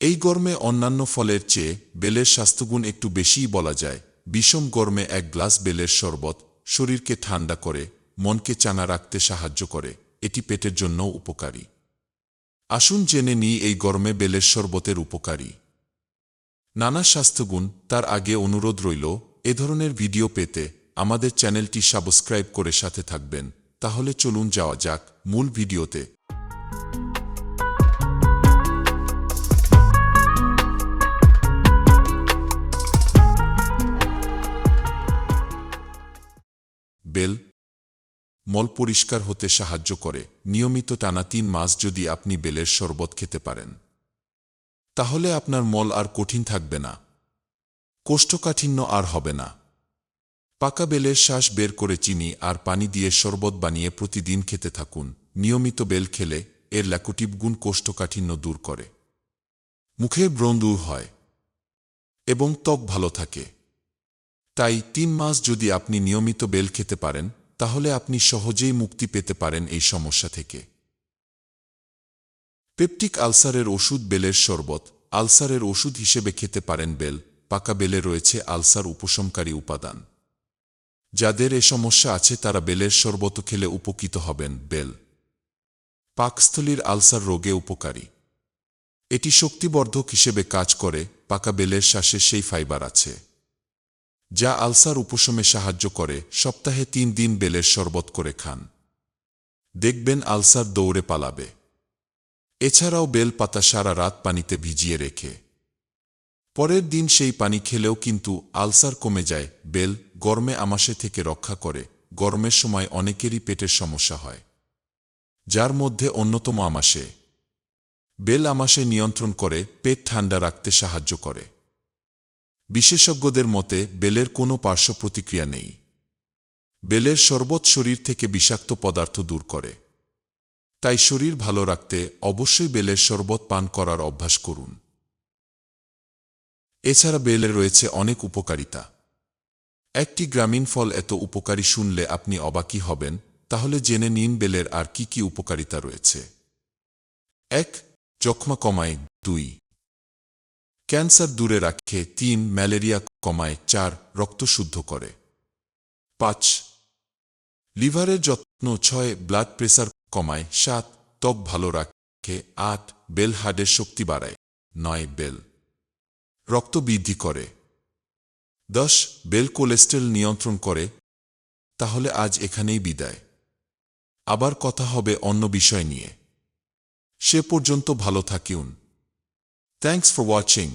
এই গরমে অন্যান্য ফলের চেয়ে বেলের স্বাস্থ্যগুণ একটু বেশিই বলা যায়। বিষম গরমে এক গ্লাস বেলের শরবত শরীরকে ঠান্ডা করে, মনকে চাঙ্গা রাখতে সাহায্য করে। এটি পেটের জন্যও উপকারী। আসুন জেনে নিই এই গরমে বেলের শরবতের উপকারী নানা স্বাস্থ্যগুণ। তার আগে অনুরোধ রইল, এ ধরনের ভিডিও পেতে আমাদের চ্যানেলটি সাবস্ক্রাইব করে সাথে থাকবেন। তাহলে চলুন যাওয়া যাক মূল ভিডিওতে। বেল মল পরিষ্কার হতে সাহায্য করে। নিয়মিত টানা 3 মাস যদি আপনি বেলের শরবত খেতে পারেন, তাহলে আপনার মল আর কঠিন থাকবে না, কোষ্ঠকাঠিন্য আর হবে না। পাকা বেলের শ্বাস বের করে চিনি আর পানি দিয়ে শরবত বানিয়ে প্রতিদিন খেতে থাকুন। নিয়মিত বেল খেলে এর ল্যাকোটিভ গুণ কোষ্ঠকাঠিন্য দূর করে, মুখের ব্রণ দূর হয় এবং ত্বক ভালো থাকে। তাই 3 মাস যদি আপনি নিয়মিত বেল খেতে পারেন, তাহলে আপনি সহজেই মুক্তি পেতে পারেন এই সমস্যা থেকে। পেপটিক আলসারের ওষুধ বেলের শরবত আলসারের ওষুধ হিসেবে খেতে পারেন বেল। পাকা বেলে রয়েছে আলসার উপশমকারী উপাদান। যাদের এ সমস্যা আছে তারা বেলের শরবত খেলে উপকৃত হবেন। বেল পাকস্থলীর আলসার রোগে উপকারী। এটি শক্তিবর্ধক হিসেবে কাজ করে। পাকা বেলের শ্বাসে সেই ফাইবার আছে যা আলসার উপশমে সাহায্য করে। সপ্তাহে 3 দিন বেলের শরবত করে খান, দেখবেন আলসার দৌড়ে পালাবে। এছাড়াও বেল পাতা সারা রাত পানিতে ভিজিয়ে রেখে পরের দিন সেই পানি খেলেও কিন্তু আলসার কমে যায়। বেল গরমে আমাশয় থেকে রক্ষা করে। গরমের সময় অনেকেরই পেটের সমস্যা হয়, যার মধ্যে অন্যতম আমাশয়। বেল আমাশয় নিয়ন্ত্রণ করে, পেট ঠান্ডা রাখতে সাহায্য করে। বিশেষজ্ঞদের মতে বেলের কোনো পার্শ্ব প্রতিক্রিয়া নেই। বেলের শরবত শরীর থেকে বিষাক্ত পদার্থ দূর করে। তাই শরীর ভালো রাখতে অবশ্যই বেলের শরবত পান করার অভ্যাস করুন। এছাড়া বেলে রয়েছে অনেক উপকারিতা। একটি গ্রামীণ ফল এত উপকারী শুনলে আপনি অবাকই হবেন। তাহলে জেনে নিন বেলের আর কি কি উপকারিতা রয়েছে। 1. যক্ষ্মা কমায়। 2. ক্যান্সার দূরে রাখে। 3. ম্যালেরিয়া কমায়। 4. রক্ত শুদ্ধ করে। 5. লিভারের যত্ন। 6. ব্লাড প্রেসার কমায়। 7. ত্বক ভালো রাখে। 8. বেল হাড়ের শক্তি বাড়ায়। 9. বেল রক্ত বৃদ্ধি করে। 10. বেল কোলেস্টেরল নিয়ন্ত্রণ করে। তাহলে আজ এখানেই বিদায়। আবার কথা হবে অন্য বিষয় নিয়ে। সে পর্যন্ত ভালো থাকুন। Thanks for watching.